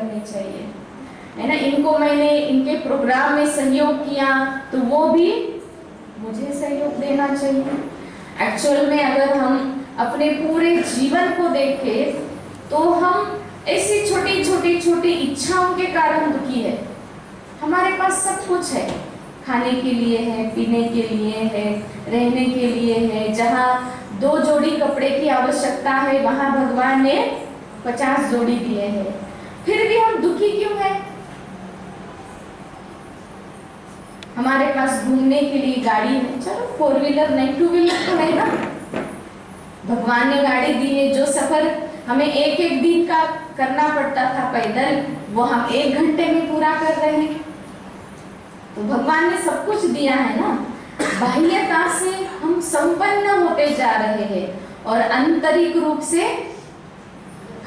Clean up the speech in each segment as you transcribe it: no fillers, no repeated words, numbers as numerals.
करनी चाहिए, है ना। इनको मैंने इनके प्रोग्राम में सहयोग किया तो वो भी मुझे सहयोग देना चाहिए। एक्चुअल में अगर हम अपने पूरे जीवन को देखें तो हम ऐसी छोटी इच्छाओं के कारण दुखी है। हमारे पास सब कुछ है, खाने के लिए है, पीने के लिए है, रहने के लिए है। जहाँ 2 जोड़ी कपड़े की आवश्यकता है वहाँ भगवान ने 50 जोड़ी दिए हैं, फिर भी हम दुखी क्यों हैं? हमारे पास घूमने के लिए गाड़ी है, चलो 4 व्हीलर नहीं, 2 व्हीलर तो नहीं ना। भगवान ने गाड़ी दी है। जो सफर हमें एक दिन का करना पड़ता था पैदल, वो हम 1 घंटे में पूरा कर रहे हैं। तो भगवान ने सब कुछ दिया है ना। बाह्यता से हम संपन्न होते जा रहे हैं और आंतरिक रूप से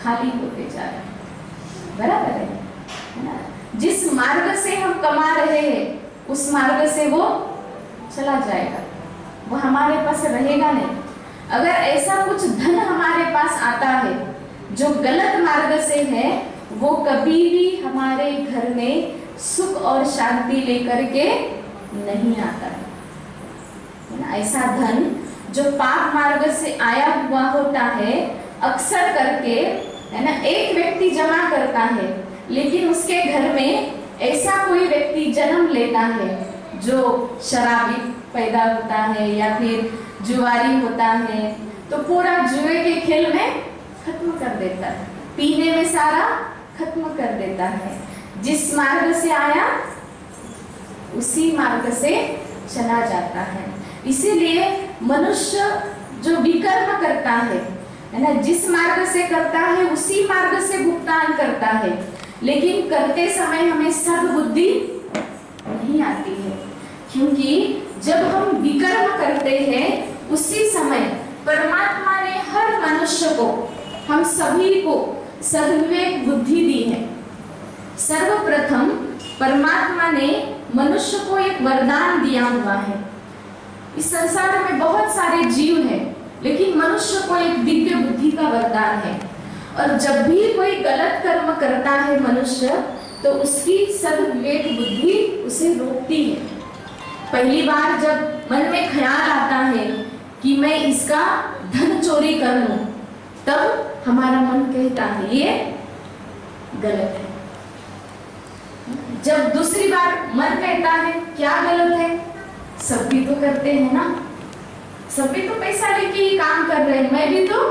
खाली होते जा रहे हैं, बराबर है ना। जिस मार्ग से हम कमा रहे हैं उस मार्ग से वो चला जाएगा, वो हमारे पास रहेगा नहीं। अगर ऐसा कुछ धन हमारे पास आता है जो गलत मार्ग से है, वो कभी भी हमारे घर में सुख और शांति लेकर के नहीं आता है ना। ऐसा धन जो पाप मार्ग से आया हुआ होता है, अक्सर करके, है ना, एक व्यक्ति जमा करता है, लेकिन उसके घर में ऐसा कोई व्यक्ति जन्म लेता है जो शराबी पैदा होता है या फिर जुआरी होता है, तो पूरा जुए के खेल में खत्म कर देता है, पीने में सारा खत्म कर देता है। जिस मार्ग से आया उसी मार्ग से चला जाता है। इसीलिए मनुष्य जो विकर्म करता है ना, जिस मार्ग से करता है उसी मार्ग से भुगतान करता है, लेकिन करते समय हमें सद्बुद्धि नहीं आती है। क्योंकि जब हम विकर्म करते हैं उसी समय परमात्मा ने हर मनुष्य को, हम सभी को सद्विवेक बुद्धि दी है। सर्वप्रथम परमात्मा ने मनुष्य को एक वरदान दिया हुआ है। इस संसार में बहुत सारे जीव हैं, लेकिन मनुष्य को एक दिव्य बुद्धि का वरदान है। और जब भी कोई गलत कर्म करता है मनुष्य, तो उसकी सद्विवेक बुद्धि उसे रोकती है। पहली बार जब मन में ख्याल आता है कि मैं इसका धन चोरी कर लूं, तब हमारा मन कहता है ये गलत है। जब दूसरी बार मन कहता है क्या गलत है, सब भी तो करते हैं ना, सब भी तो पैसा लेके ही काम कर रहे हैं, मैं भी तो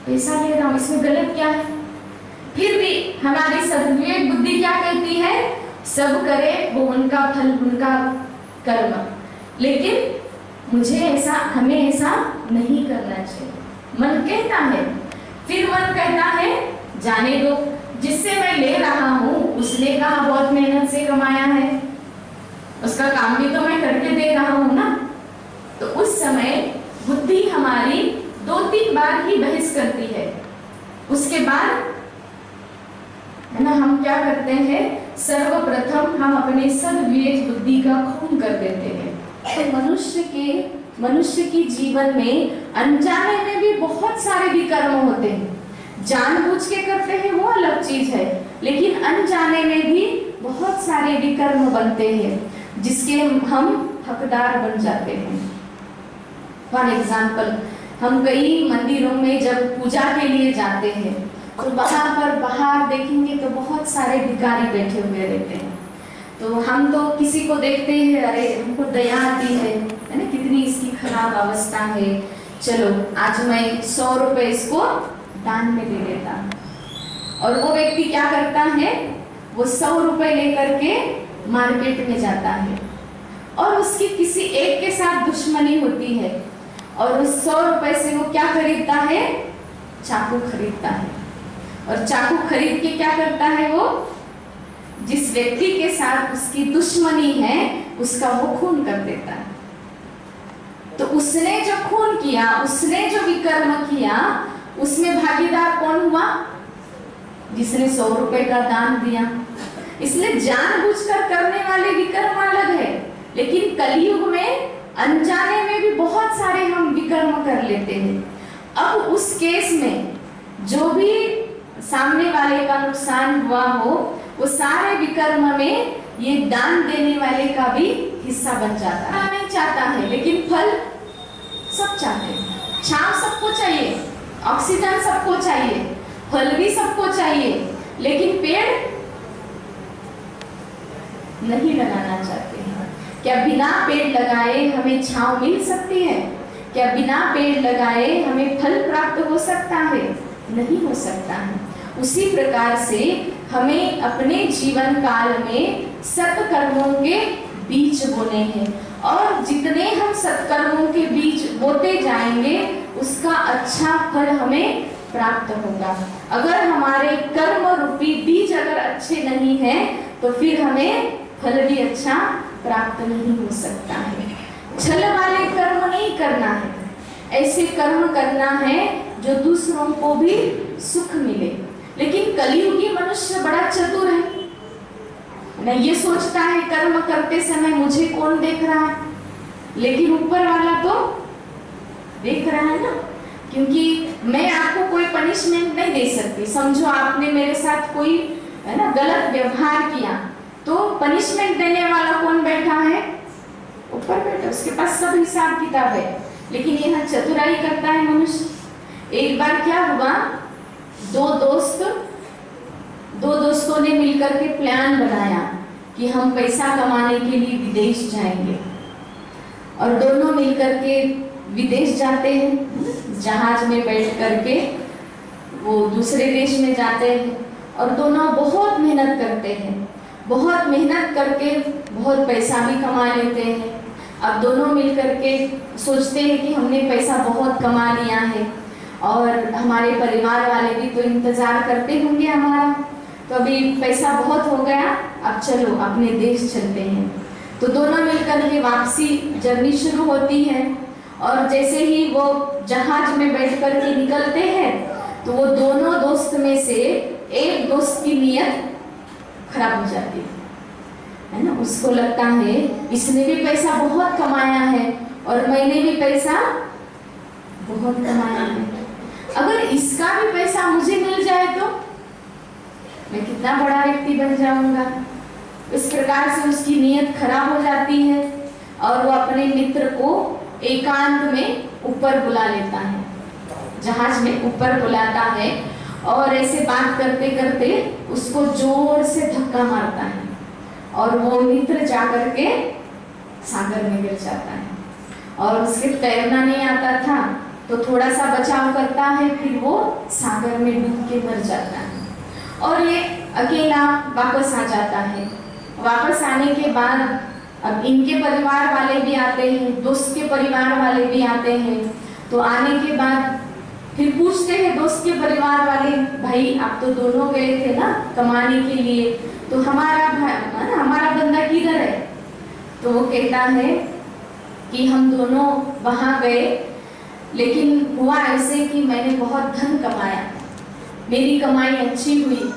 पैसा ले रहा हूं, इसमें गलत क्या है? फिर भी हमारी सद्विवेक बुद्धि क्या कहती है? सब करे वो उनका फल, उनका कर्म, लेकिन मुझे ऐसा, हमें ऐसा नहीं करना चाहिए, मन कहता है। फिर मन कहता है जाने दो, जिससे मैं ले रहा हूँ उसने कहा बहुत मेहनत से कमाया है, उसका काम भी तो मैं करके दे रहा हूँ ना। तो उस समय बुद्धि हमारी 2-3 बार ही बहस करती है। उसके बाद है ना, हम क्या करते हैं, सर्वप्रथम हम अपने सद्विवेक बुद्धि का खून कर देते हैं। तो मनुष्य की जीवन में अनजाने में भी बहुत सारे विकर्म होते हैं। जानबूझ के करते हैं वो अलग चीज है, लेकिन अनजाने में भी बहुत सारे विकर्म बनते हैं जिसके हम हकदार बन जाते हैं। फॉर एग्जाम्पल, हम कई मंदिरों में जब पूजा के लिए जाते हैं तो वहां पर बाहर देखेंगे तो बहुत सारे भिखारी बैठे हुए रहते हैं। तो हम तो किसी को देखते हैं, अरे हमको दया आती है ना, कितनी इसकी खराब अवस्था है, चलो आज मैं 100 रुपए इसको दान में दे देता हूं। और वो व्यक्ति क्या करता है, वो 100 रुपए लेकर के मार्केट में जाता है और उसकी किसी एक के साथ दुश्मनी होती है, और उस 100 रुपए से वो क्या खरीदता है, चाकू खरीदता है। और चाकू खरीद के क्या करता है, वो जिस व्यक्ति के साथ उसकी दुश्मनी है उसका वो खून कर देता है। तो उसने जो खून किया, उसने जो विकर्म किया, उसमें भागीदार कौन हुआ, जिसने 100 रुपए का दान दिया। इसलिए जानबूझकर करने वाले विकर्म अलग है, लेकिन कलयुग में अनजाने में भी बहुत सारे हम विकर्म कर लेते हैं। अब उस केस में जो भी सामने वाले का नुकसान हुआ हो, वो सारे विकर्म में ये दान देने वाले का भी हिस्सा बन जाता है। नहीं चाहता है लेकिन फल सब चाहते हैं। छांव सबको चाहिए, ऑक्सीजन सबको चाहिए, फल भी सबको चाहिए, लेकिन पेड़ नहीं लगाना चाहते हैं। क्या बिना पेड़ लगाए हमें छांव मिल सकती है? क्या बिना पेड़ लगाए हमें फल प्राप्त हो सकता है? नहीं हो सकता है। उसी प्रकार से हमें अपने जीवन काल में सत्कर्मों के बीज बोने हैं, और जितने हम सत्कर्मों के बीज बोते जाएंगे उसका अच्छा फल हमें प्राप्त होगा। अगर हमारे कर्म रूपी बीज अगर अच्छे नहीं हैं तो फिर हमें फल भी अच्छा प्राप्त नहीं हो सकता है। छल वाले कर्म नहीं करना है, ऐसे कर्म करना है जो दूसरों को भी सुख मिले। लेकिन कलियुगी मनुष्य बड़ा चतुर है, न ये सोचता है कर्म करते समय मुझे कौन देख रहा है, लेकिन ऊपर वाला तो देख रहा है ना। क्योंकि मैं आपको कोई पनिशमेंट नहीं दे सकती। समझो आपने मेरे साथ कोई है ना गलत व्यवहार किया, तो पनिशमेंट देने वाला कौन बैठा है? ऊपर बैठा, उसके पास सब हिसाब किताब है। लेकिन यह चतुराई करता है मनुष्य। एक बार क्या हुआ, दो दोस्तों ने मिलकर के प्लान बनाया कि हम पैसा कमाने के लिए विदेश जाएंगे, और दोनों मिलकर के विदेश जाते हैं। जहाज में बैठ करके वो दूसरे देश में जाते हैं, और दोनों बहुत मेहनत करते हैं। बहुत मेहनत करके बहुत पैसा भी कमा लेते हैं। अब दोनों मिलकर के सोचते हैं कि हमने पैसा बहुत कमा लिया है, और हमारे परिवार वाले भी तो इंतजार करते होंगे हमारा, तो अभी पैसा बहुत हो गया, अब चलो अपने देश चलते हैं। तो दोनों मिलकर के वापसी जर्नी शुरू होती है, और जैसे ही वो जहाज में बैठ कर के निकलते हैं तो वो दोनों दोस्त में से एक दोस्त की नीयत खराब हो जाती है ना। उसको लगता है इसने भी पैसा बहुत कमाया है और मैंने भी पैसा बहुत कमाया है, अगर इसका भी पैसा मुझे मिल जाए तो मैं कितना बड़ा व्यक्ति बन जाऊंगा। इस प्रकार से उसकी नीयत खराब हो जाती है, और वो अपने मित्र को एकांत में ऊपर बुला लेता है, जहाज में ऊपर बुलाता है, और ऐसे बात करते करते उसको जोर से धक्का मारता है, और वो मित्र जाकर के सागर में गिर जाता है। और उसके तैरना नहीं आता था तो थोड़ा सा बचाव करता है, फिर वो सागर में डूब के मर जाता है, और ये अकेला वापस आ जाता है। वापस आने के बाद अब इनके परिवार वाले भी आते हैं, दोस्त के परिवार वाले भी आते हैं। तो आने के बाद फिर पूछते हैं दोस्त के परिवार वाले, भाई आप तो दोनों गए थे ना कमाने के लिए, तो हमारा बंदा किधर है? तो वो कहता है कि हम दोनों वहां गए, लेकिन हुआ ऐसे कि मैंने बहुत धन कमाया, मेरी कमाई अच्छी हुई,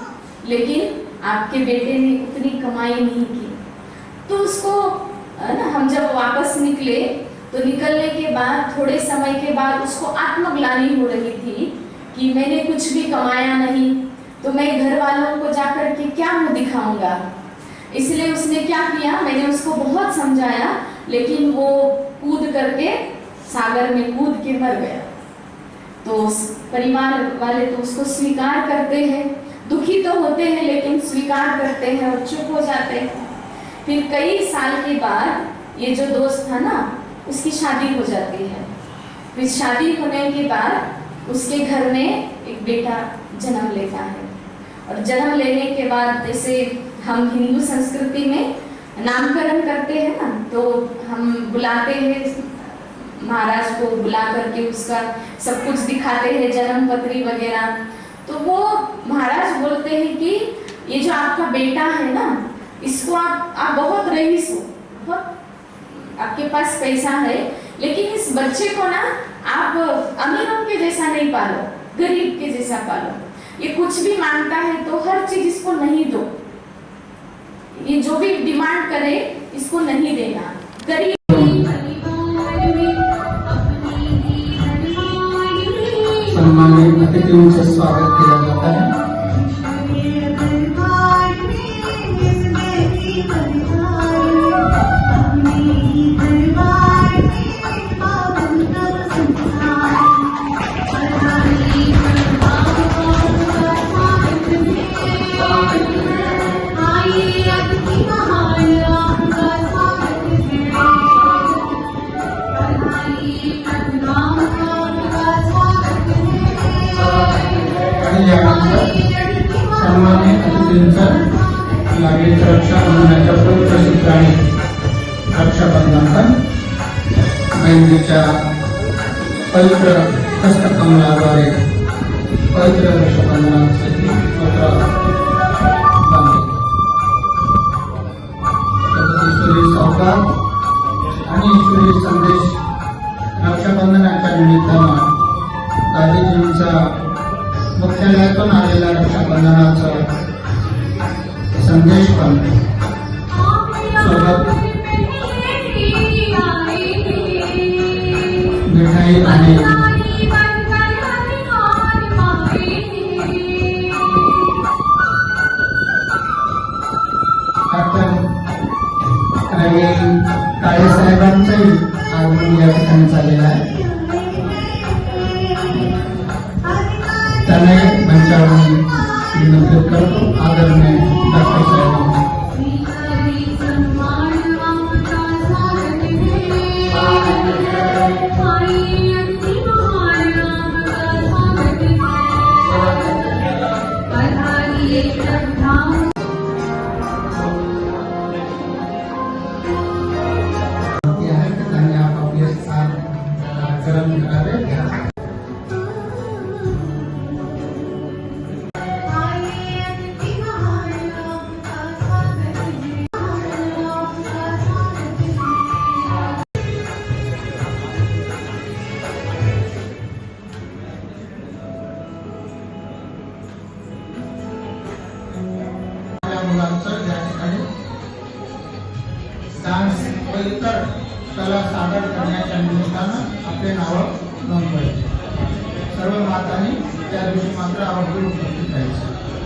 लेकिन आपके बेटे ने उतनी कमाई नहीं की। तो उसको ना हम जब वापस निकले तो निकलने के बाद थोड़े समय के बाद उसको आत्मग्लानि हो रही थी कि मैंने कुछ भी कमाया नहीं, तो मैं घर वालों को जाकर के क्या मुंह दिखाऊंगा। इसलिए उसने क्या किया, मैंने उसको बहुत समझाया, लेकिन वो कूद करके सागर में कूद के मर गया। तो परिवार वाले तो उसको स्वीकार करते हैं, दुखी तो होते हैं लेकिन स्वीकार करते हैं और चुप हो जाते हैं। फिर कई साल के बाद ये जो दोस्त था ना, उसकी शादी हो जाती है। फिर शादी होने के बाद उसके घर में एक बेटा जन्म लेता है, और जन्म लेने के बाद जैसे हम हिंदू संस्कृति में नामकरण करते हैं ना, तो हम बुलाते हैं महाराज को, बुला करके उसका सब कुछ दिखाते हैं, जन्म पत्री वगैरह। तो वो महाराज बोलते हैं कि ये जो आपका बेटा है ना, इसको आप बहुत रईस हो, बहुत आपके पास पैसा है, लेकिन इस बच्चे को ना आप अमीरों के जैसा नहीं पालो, गरीब के जैसा पालो। ये कुछ भी मांगता है तो हर चीज इसको नहीं दो, ये जो भी डिमांड करे इसको नहीं देना। गरीब सम्मानित अतिथियों से स्वागत किया जाता है। आणि यानंतर सन्मानित अतिथींचा नागरिक रक्षाबंधनाच्या पवित्र सूत्राने रक्षाबंधन बहिणीच्या पवित्र हस्तकमलाद्वारे पवित्र रक्षाबंधनासाठी सूत्र बांधले. ईश्वरी संवाद आणि ईश्वरी संदेश रक्षाबंधनाच्या निमित्तानं गांधीजींचा मुख्यालयातून आलेला रक्षाबंधनाचा संदेश पण सोबत मिठाई आणि रवी काळे साहेबांचंही आगमन या ठिकाणी झालेलं आहे. त्यांना मंचावरून निमंत्रित करतो आदरणीय डॉक्टर साहेबांना. त्यांनी आपापले स्थान ग्रहण करावे. मुलांचं या ठिकाणी डान्स व इतर कला सादर करण्याच्या निमित्तानं आपले नावं नोंदवायचे. सर्व मातांनी त्या दिवशी मात्र आवर्जून उपस्थित राहायचे.